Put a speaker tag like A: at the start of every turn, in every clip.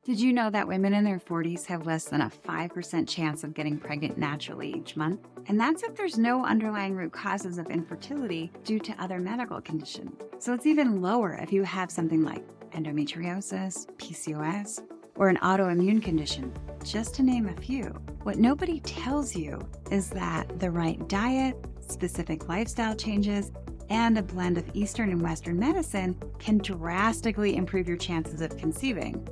A: Did you know that women in their 40s have less than a 5% chance of getting pregnant naturally each month? And that's if there's no underlying root causes of infertility due to other medical conditions. So it's even lower if you have something like endometriosis, PCOS, or an autoimmune condition, just to name a few. What nobody tells you is that the right diet, specific lifestyle changes, and a blend of Eastern and Western medicine can drastically improve your chances of conceiving.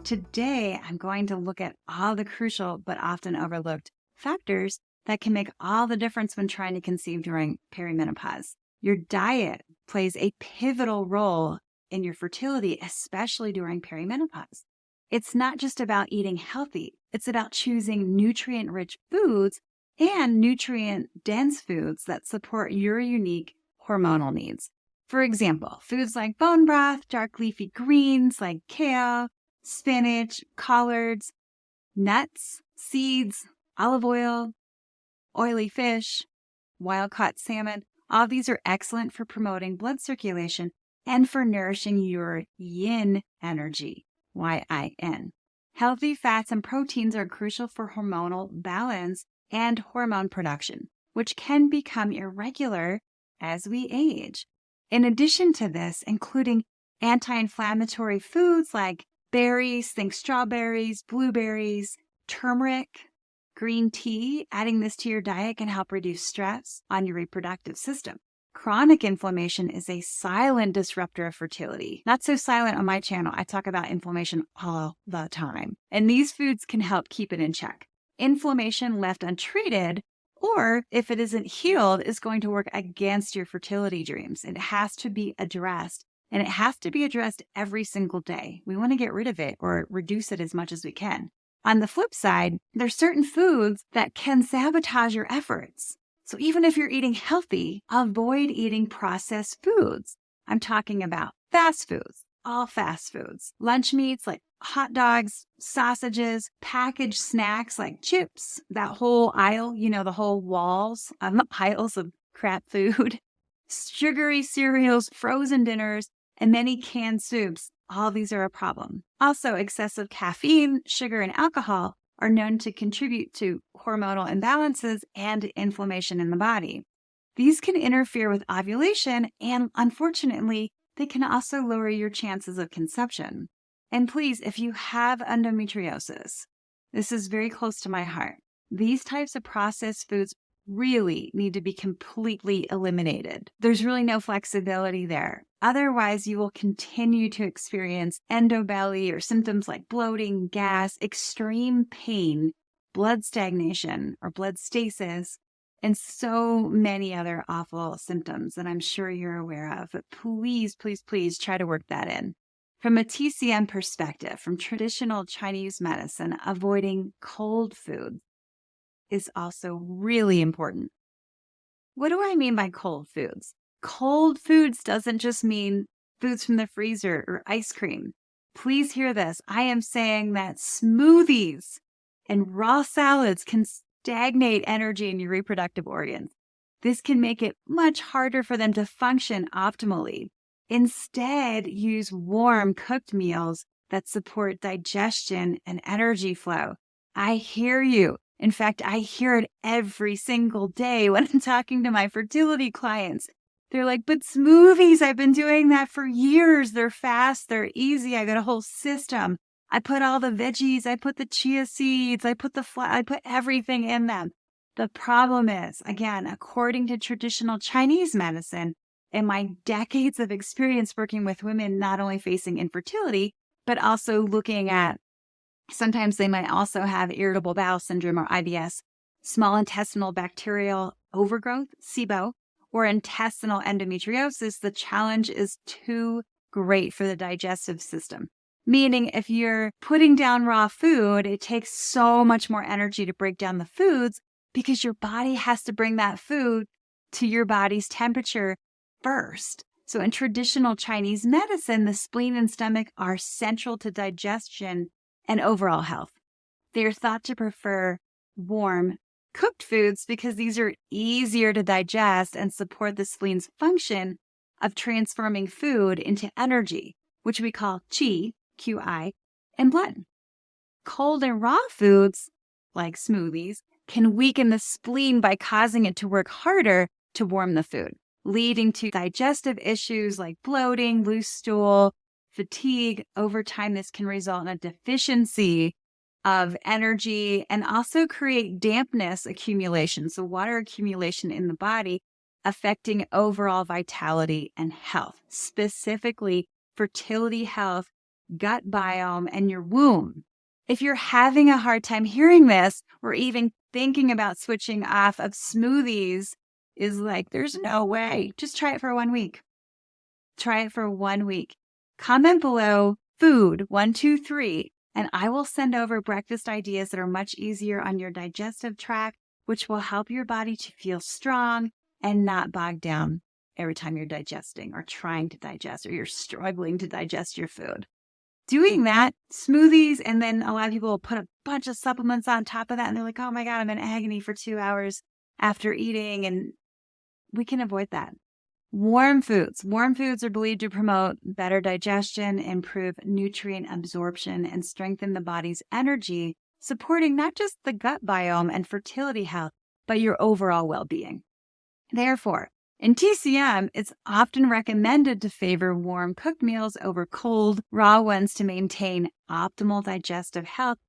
A: Today, I'm going to look at all the crucial but often overlooked factors that can make all the difference when trying to conceive during perimenopause. Your diet plays a pivotal role in your fertility, especially during perimenopause. It's not just about eating healthy, it's about choosing nutrient-rich foods and nutrient-dense foods that support your unique hormonal needs. For example, foods like bone broth, dark leafy greens like kale, spinach, collards, nuts, seeds, olive oil, oily fish, wild-caught salmon. All these are excellent for promoting blood circulation and for nourishing your yin energy, Y-I-N. Healthy fats and proteins are crucial for hormonal balance and hormone production, which can become irregular as we age. In addition to this, including anti-inflammatory foods like berries, think strawberries, blueberries, turmeric, green tea. Adding this to your diet can help reduce stress on your reproductive system. Chronic inflammation is a silent disruptor of fertility. Not so silent on my channel. I talk about inflammation all the time. And these foods can help keep it in check. Inflammation left untreated, or if it isn't healed, is going to work against your fertility dreams. It has to be addressed. And it has to be addressed every single day. We want to get rid of it or reduce it as much as we can. On the flip side, there's certain foods that can sabotage your efforts. So even if you're eating healthy, avoid eating processed foods. I'm talking about fast foods, all fast foods. Lunch meats like hot dogs, sausages, packaged snacks like chips, that whole aisle, the whole walls of the aisles of crap food. Sugary cereals, frozen dinners, and many canned soups. All these are a problem. Also, excessive caffeine, sugar, and alcohol are known to contribute to hormonal imbalances and inflammation in the body. These can interfere with ovulation, and unfortunately, they can also lower your chances of conception. And please, if you have endometriosis, this is very close to my heart. These types of processed foods really need to be completely eliminated. There's really no flexibility there. Otherwise, you will continue to experience endobelly or symptoms like bloating, gas, extreme pain, blood stagnation or blood stasis, and so many other awful symptoms that I'm sure you're aware of. But please, please, please try to work that in. From a TCM perspective, from traditional Chinese medicine, avoiding cold food is also really important. What do I mean by cold foods? Cold foods doesn't just mean foods from the freezer or ice cream. Please hear this. I am saying that smoothies and raw salads can stagnate energy in your reproductive organs. This can make it much harder for them to function optimally. Instead, use warm cooked meals that support digestion and energy flow. I hear you. In fact, I hear it every single day when I'm talking to my fertility clients. They're like, but smoothies, I've been doing that for years. They're fast, they're easy. I got a whole system. I put all the veggies, I put the chia seeds, I put everything in them. The problem is, again, according to traditional Chinese medicine and my decades of experience working with women not only facing infertility, but also looking at sometimes they might also have irritable bowel syndrome or IBS, small intestinal bacterial overgrowth, SIBO, or intestinal endometriosis. The challenge is too great for the digestive system. Meaning if you're putting down raw food, it takes so much more energy to break down the foods because your body has to bring that food to your body's temperature first. So in traditional Chinese medicine, the spleen and stomach are central to digestion and overall health. They are thought to prefer warm, cooked foods because these are easier to digest and support the spleen's function of transforming food into energy, which we call qi, QI, and blood. Cold and raw foods, like smoothies, can weaken the spleen by causing it to work harder to warm the food, leading to digestive issues like bloating, loose stool, fatigue. Over time, this can result in a deficiency of energy and also create dampness accumulation, so water accumulation in the body, affecting overall vitality and health, specifically fertility health, gut biome, and your womb. If you're having a hard time hearing this or even thinking about switching off of smoothies, is like, there's no way. Just try it for 1 week. Try it for 1 week. Comment below food 1, 2, 3, and I will send over breakfast ideas that are much easier on your digestive tract, which will help your body to feel strong and not bogged down every time you're digesting or trying to digest or you're struggling to digest your food. Doing that, smoothies, and then a lot of people will put a bunch of supplements on top of that, and they're like, oh my God, I'm in agony for 2 hours after eating, and we can avoid that. Warm foods. Warm foods are believed to promote better digestion, improve nutrient absorption, and strengthen the body's energy, supporting not just the gut biome and fertility health, but your overall well-being. Therefore, in TCM, it's often recommended to favor warm cooked meals over cold, raw ones to maintain optimal digestive health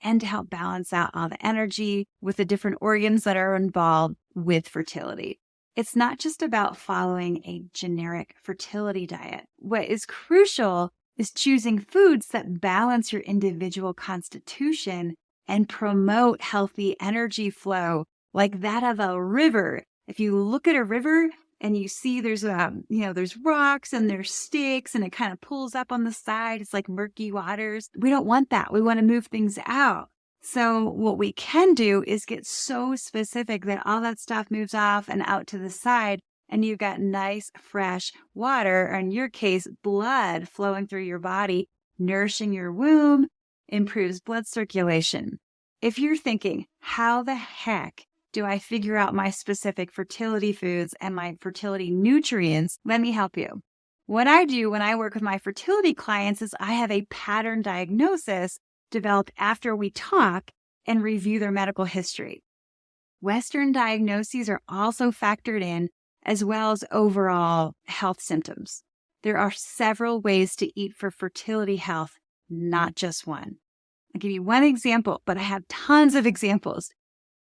A: and to help balance out all the energy with the different organs that are involved with fertility. It's not just about following a generic fertility diet. What is crucial is choosing foods that balance your individual constitution and promote healthy energy flow, like that of a river. If you look at a river and you see there's rocks and there's sticks and it kind of pulls up on the side, it's like murky waters. We don't want that. We want to move things out. So what we can do is get so specific that all that stuff moves off and out to the side, and you've got nice, fresh water, or in your case, blood flowing through your body, nourishing your womb, improves blood circulation. If you're thinking, how the heck do I figure out my specific fertility foods and my fertility nutrients? Let me help you. What I do when I work with my fertility clients is I have a pattern diagnosis developed after we talk and review their medical history. Western diagnoses are also factored in, as well as overall health symptoms. There are several ways to eat for fertility health, not just one. I'll give you one example, but I have tons of examples.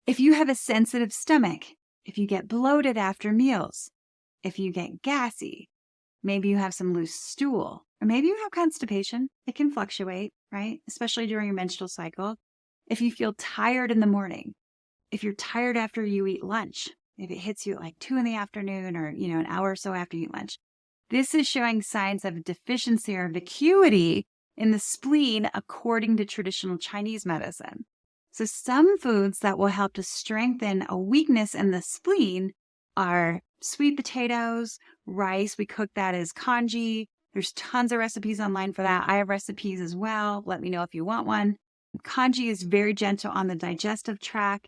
A: If you have a sensitive stomach, if you get bloated after meals, if you get gassy, maybe you have some loose stool, or maybe you have constipation. It can fluctuate, right? Especially during your menstrual cycle. If you feel tired in the morning, if you're tired after you eat lunch, if it hits you at like 2 p.m. or, an hour or so after you eat lunch, this is showing signs of deficiency or vacuity in the spleen according to traditional Chinese medicine. So some foods that will help to strengthen a weakness in the spleen are sweet potatoes, rice. We cook that as congee. There's tons of recipes online for that. I have recipes as well. Let me know if you want one. Congee is very gentle on the digestive tract.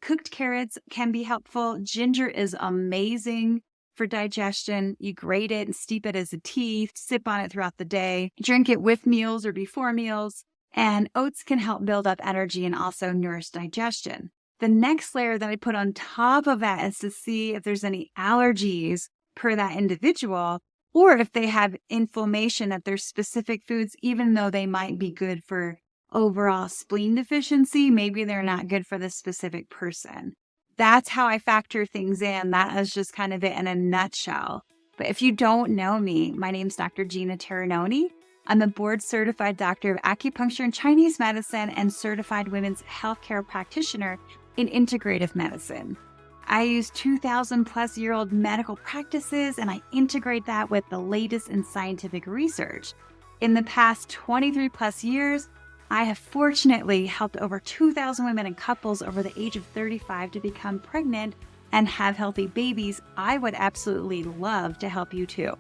A: Cooked carrots can be helpful. Ginger is amazing for digestion. You grate it and steep it as a tea, sip on it throughout the day, drink it with meals or before meals. And oats can help build up energy and also nourish digestion. The next layer that I put on top of that is to see if there's any allergies per that individual, or if they have inflammation at their specific foods, even though they might be good for overall spleen deficiency, maybe they're not good for the specific person. That's how I factor things in. That is just kind of it in a nutshell. But if you don't know me, my name's Dr. Gina Terinoni. I'm a board-certified doctor of acupuncture and Chinese medicine and certified women's healthcare practitioner in integrative medicine. I use 2,000-plus-year-old medical practices, and I integrate that with the latest in scientific research. In the past 23-plus years, I have fortunately helped over 2,000 women and couples over the age of 35 to become pregnant and have healthy babies. I would absolutely love to help you too.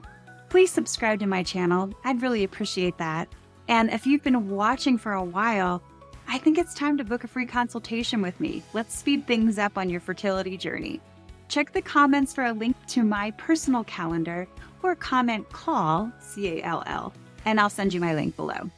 A: Please subscribe to my channel. I'd really appreciate that. And if you've been watching for a while, I think it's time to book a free consultation with me. Let's speed things up on your fertility journey. Check the comments for a link to my personal calendar or comment call, CALL, and I'll send you my link below.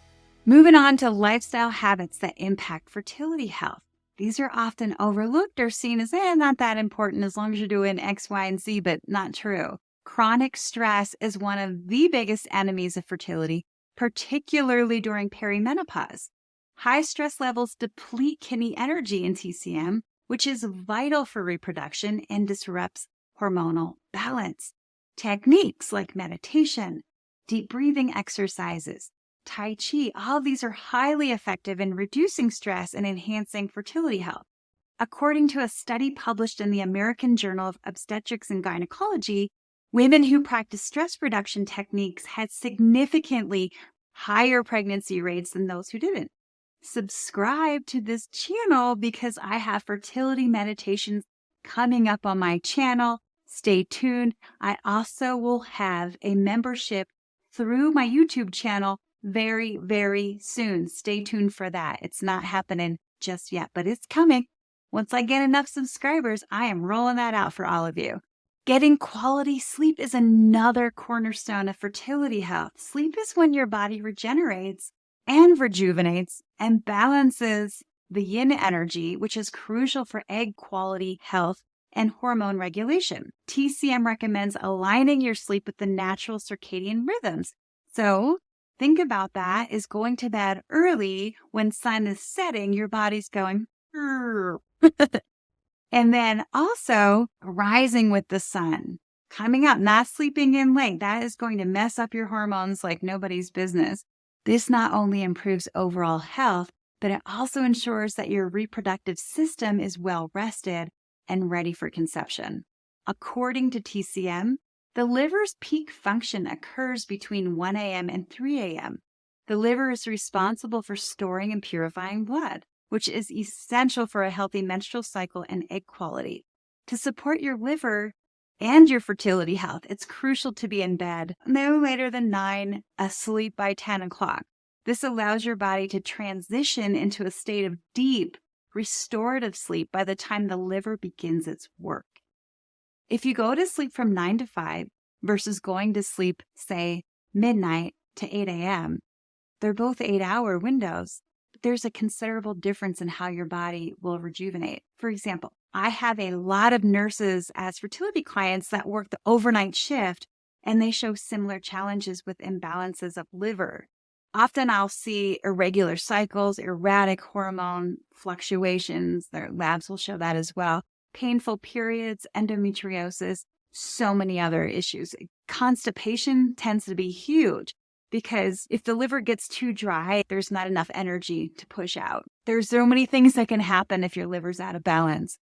A: Moving on to lifestyle habits that impact fertility health. These are often overlooked or seen as not that important as long as you're doing X, Y, and Z, but not true. Chronic stress is one of the biggest enemies of fertility, particularly during perimenopause. High stress levels deplete kidney energy in TCM, which is vital for reproduction and disrupts hormonal balance. Techniques like meditation, deep breathing exercises, Tai Chi, all of these are highly effective in reducing stress and enhancing fertility health. According to a study published in the American Journal of Obstetrics and Gynecology, women who practiced stress reduction techniques had significantly higher pregnancy rates than those who didn't. Subscribe to this channel because I have fertility meditations coming up on my channel. Stay tuned. I also will have a membership through my YouTube channel very, very soon. Stay tuned for that. It's not happening just yet, but it's coming. Once I get enough subscribers, I am rolling that out for all of you. Getting quality sleep is another cornerstone of fertility health. Sleep is when your body regenerates and rejuvenates and balances the yin energy, which is crucial for egg quality health and hormone regulation. TCM recommends aligning your sleep with the natural circadian rhythms. So think about that is going to bed early when sun is setting, your body's going, and then also rising with the sun, coming out, not sleeping in late. That is going to mess up your hormones like nobody's business. This not only improves overall health, but it also ensures that your reproductive system is well rested and ready for conception. According to TCM, the liver's peak function occurs between 1 a.m. and 3 a.m. The liver is responsible for storing and purifying blood, which is essential for a healthy menstrual cycle and egg quality. To support your liver and your fertility health, it's crucial to be in bed no later than 9, asleep by 10 o'clock. This allows your body to transition into a state of deep, restorative sleep by the time the liver begins its work. If you go to sleep from 9 to 5 versus going to sleep, say, midnight to 8 a.m., they're both 8-hour windows. But there's a considerable difference in how your body will rejuvenate. For example, I have a lot of nurses as fertility clients that work the overnight shift, and they show similar challenges with imbalances of liver. Often I'll see irregular cycles, erratic hormone fluctuations. Their labs will show that as well. Painful periods, endometriosis, so many other issues. Constipation tends to be huge because if the liver gets too dry, there's not enough energy to push out. There's so many things that can happen if your liver's out of balance.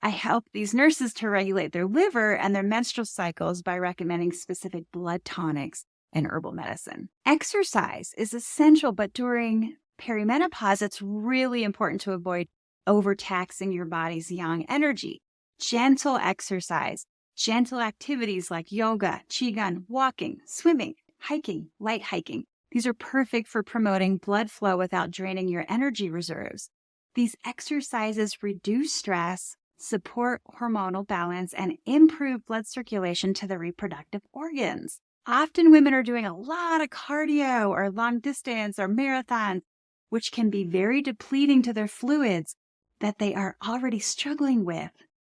A: I help these nurses to regulate their liver and their menstrual cycles by recommending specific blood tonics and herbal medicine. Exercise is essential, but during perimenopause, it's really important to avoid overtaxing your body's yang energy. Gentle exercise, gentle activities like yoga, qigong, walking, swimming, hiking, light hiking. These are perfect for promoting blood flow without draining your energy reserves. These exercises reduce stress, support hormonal balance, and improve blood circulation to the reproductive organs. Often women are doing a lot of cardio or long distance or marathons, which can be very depleting to their fluids that they are already struggling with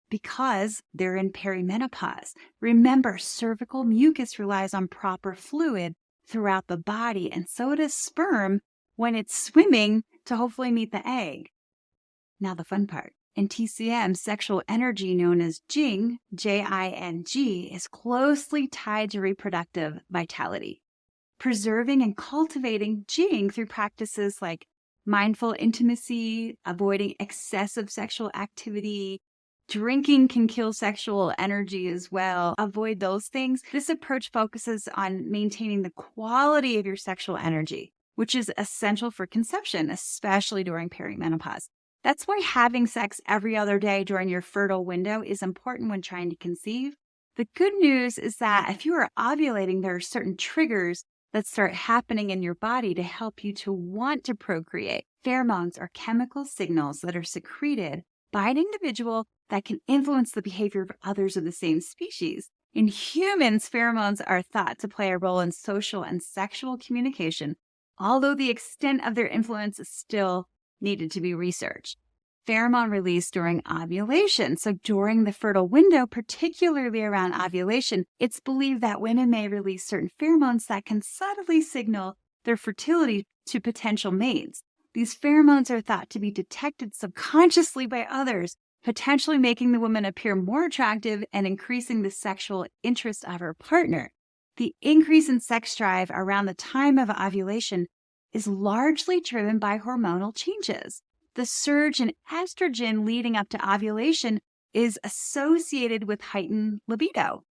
A: because they're in perimenopause. Remember, cervical mucus relies on proper fluid throughout the body, and so does sperm when it's swimming to hopefully meet the egg. Now the fun part. In TCM, sexual energy known as Jing, Jing, is closely tied to reproductive vitality. Preserving and cultivating Jing through practices like mindful intimacy, avoiding excessive sexual activity, drinking can kill sexual energy as well. Avoid those things. This approach focuses on maintaining the quality of your sexual energy, which is essential for conception, especially during perimenopause. That's why having sex every other day during your fertile window is important when trying to conceive. The good news is that if you are ovulating, there are certain triggers that start happening in your body to help you to want to procreate. Pheromones are chemical signals that are secreted by an individual that can influence the behavior of others of the same species. In humans, pheromones are thought to play a role in social and sexual communication, although the extent of their influence is still needed to be researched. Pheromone release during ovulation. So during the fertile window, particularly around ovulation, it's believed that women may release certain pheromones that can subtly signal their fertility to potential mates. These pheromones are thought to be detected subconsciously by others, potentially making the woman appear more attractive and increasing the sexual interest of her partner. The increase in sex drive around the time of ovulation is largely driven by hormonal changes. The surge in estrogen leading up to ovulation is associated with heightened libido.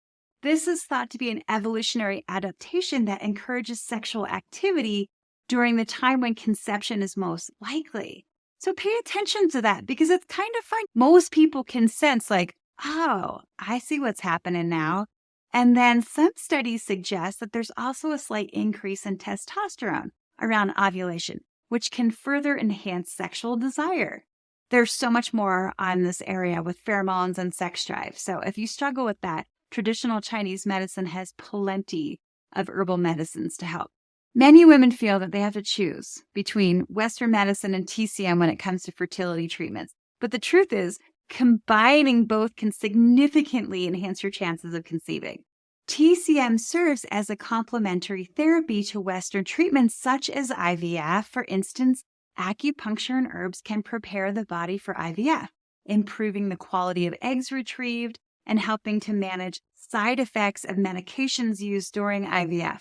A: This is thought to be an evolutionary adaptation that encourages sexual activity during the time when conception is most likely. So pay attention to that because it's kind of fun. Most people can sense like, oh, I see what's happening now. And then some studies suggest that there's also a slight increase in testosterone around ovulation, which can further enhance sexual desire. There's so much more on this area with pheromones and sex drive. So if you struggle with that, traditional Chinese medicine has plenty of herbal medicines to help. Many women feel that they have to choose between Western medicine and TCM when it comes to fertility treatments. But the truth is, combining both can significantly enhance your chances of conceiving. TCM serves as a complementary therapy to Western treatments such as IVF. For instance, acupuncture and herbs can prepare the body for IVF, improving the quality of eggs retrieved and helping to manage side effects of medications used during IVF.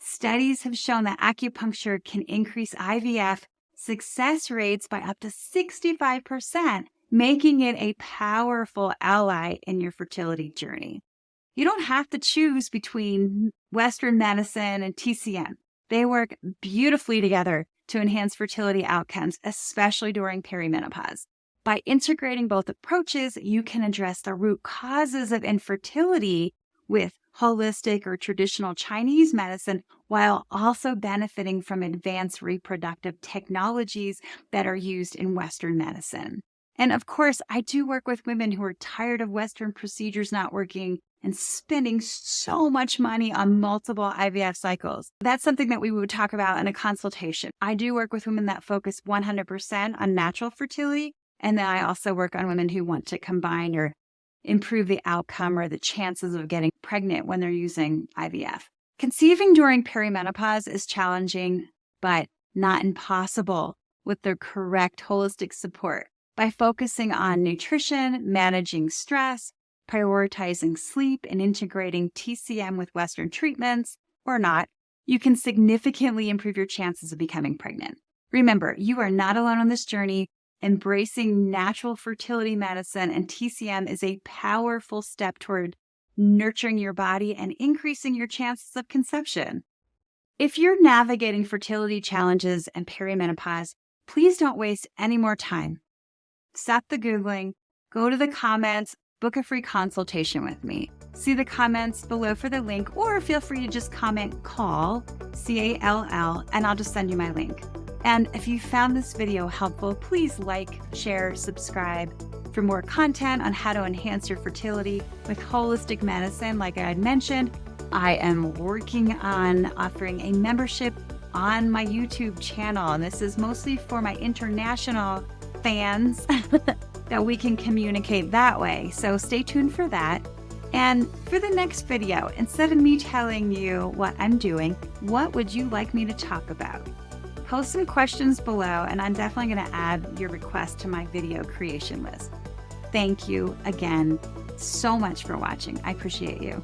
A: Studies have shown that acupuncture can increase IVF success rates by up to 65%, making it a powerful ally in your fertility journey. You don't have to choose between Western medicine and TCM. They work beautifully together to enhance fertility outcomes, especially during perimenopause. By integrating both approaches, you can address the root causes of infertility with holistic or traditional Chinese medicine while also benefiting from advanced reproductive technologies that are used in Western medicine. And of course, I do work with women who are tired of Western procedures not working and spending so much money on multiple IVF cycles. That's something that we would talk about in a consultation. I do work with women that focus 100% on natural fertility, and then I also work on women who want to combine or improve the outcome or the chances of getting pregnant when they're using IVF. Conceiving during perimenopause is challenging, but not impossible with the correct holistic support. By focusing on nutrition, managing stress, prioritizing sleep, and integrating TCM with Western treatments, or not, you can significantly improve your chances of becoming pregnant. Remember, you are not alone on this journey. Embracing natural fertility medicine and TCM is a powerful step toward nurturing your body and increasing your chances of conception. If you're navigating fertility challenges and perimenopause, please don't waste any more time. Stop the Googling, go to the comments, book a free consultation with me. See the comments below for the link, or feel free to just comment CALL, C-A-L-L, and I'll just send you my link. And if you found this video helpful, please like, share, subscribe for more content on how to enhance your fertility with holistic medicine. Like I had mentioned, I am working on offering a membership on my YouTube channel, and this is mostly for my international fans that we can communicate that way. So stay tuned for that. And for the next video, instead of me telling you what I'm doing, what would you like me to talk about? Post some questions below, and I'm definitely going to add your request to my video creation list. Thank you again so much for watching. I appreciate you.